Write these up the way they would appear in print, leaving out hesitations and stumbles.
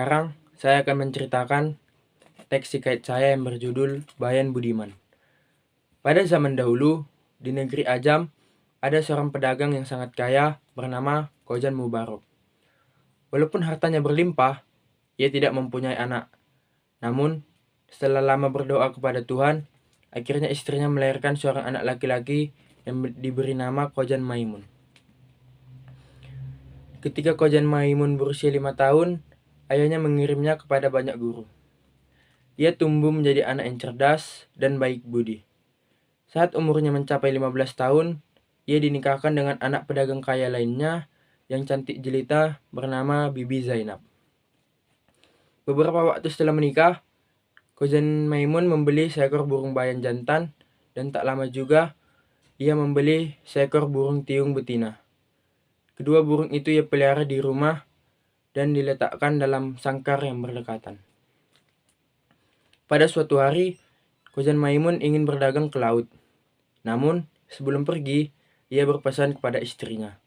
Sekarang saya akan menceritakan teks hikayat saya yang berjudul Bayan Budiman. Pada zaman dahulu, di negeri Ajam, ada seorang pedagang yang sangat kaya bernama Kojan Mubarok. Walaupun hartanya berlimpah, ia tidak mempunyai anak. Namun, setelah lama berdoa kepada Tuhan, akhirnya istrinya melahirkan seorang anak laki-laki yang diberi nama Kojan Maimun. Ketika Kojan Maimun berusia 5 tahun, ayahnya mengirimnya kepada banyak guru. Ia tumbuh menjadi anak yang cerdas dan baik budi. Saat umurnya mencapai 15 tahun, ia dinikahkan dengan anak pedagang kaya lainnya yang cantik jelita bernama Bibi Zainab. Beberapa waktu setelah menikah, Kojan Maimun membeli seekor burung bayan jantan dan tak lama juga ia membeli seekor burung tiung betina. Kedua burung itu ia pelihara di rumah dan diletakkan dalam sangkar yang berdekatan. Pada suatu hari, Kojan Maimun ingin berdagang ke laut. Namun, sebelum pergi, ia berpesan kepada istrinya,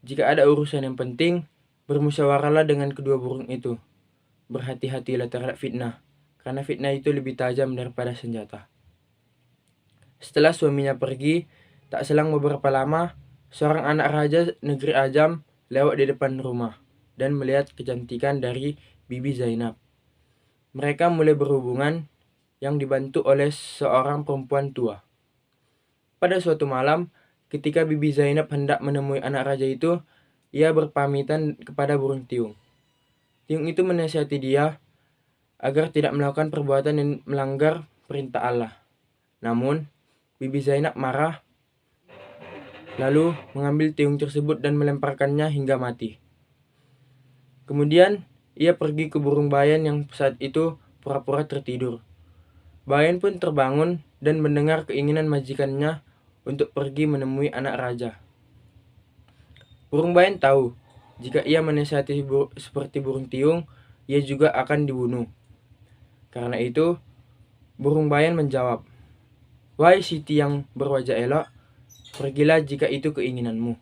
"Jika ada urusan yang penting, bermusyawarahlah dengan kedua burung itu. Berhati-hatilah terhadap fitnah, karena fitnah itu lebih tajam daripada senjata." Setelah suaminya pergi, tak selang beberapa lama, seorang anak raja negeri Ajam lewat di depan rumah dan melihat kecantikan dari Bibi Zainab. Mereka mulai berhubungan yang dibantu oleh seorang perempuan tua. Pada suatu malam, ketika Bibi Zainab hendak menemui anak raja itu, ia berpamitan kepada burung tiung. Tiung itu menasihati dia agar tidak melakukan perbuatan yang melanggar perintah Allah. Namun, Bibi Zainab marah, lalu mengambil tiung tersebut dan melemparkannya hingga mati. Kemudian, ia pergi ke burung bayan yang saat itu pura-pura tertidur. Bayan pun terbangun dan mendengar keinginan majikannya untuk pergi menemui anak raja. Burung bayan tahu, jika ia menasihati seperti burung tiung, ia juga akan dibunuh. Karena itu, burung bayan menjawab, "Wahai Siti yang berwajah elok, pergilah jika itu keinginanmu.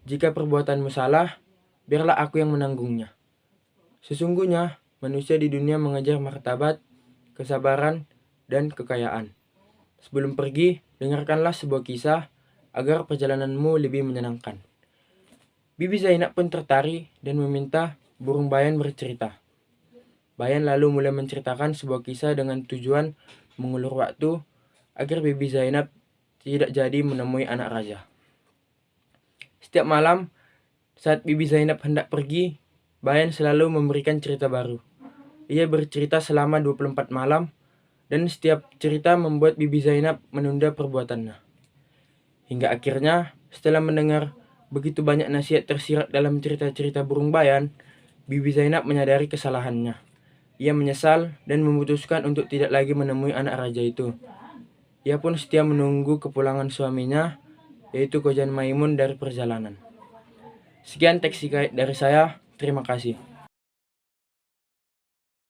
Jika perbuatanmu salah, biarlah aku yang menanggungnya. Sesungguhnya, manusia di dunia mengejar martabat, kesabaran, dan kekayaan. Sebelum pergi, dengarkanlah sebuah kisah agar perjalananmu lebih menyenangkan." Bibi Zainab pun tertarik dan meminta burung bayan bercerita. Bayan lalu mulai menceritakan sebuah kisah dengan tujuan mengulur waktu agar Bibi Zainab tidak jadi menemui anak raja. Setiap malam, saat Bibi Zainab hendak pergi, Bayan selalu memberikan cerita baru. Ia bercerita selama 24 malam, dan setiap cerita membuat Bibi Zainab menunda perbuatannya. Hingga akhirnya, setelah mendengar begitu banyak nasihat tersirat dalam cerita-cerita burung bayan, Bibi Zainab menyadari kesalahannya. Ia menyesal dan memutuskan untuk tidak lagi menemui anak raja itu. Ia pun setia menunggu kepulangan suaminya, yaitu Kojan Maimun dari perjalanan. Sekian teks hikayat dari saya. Terima kasih.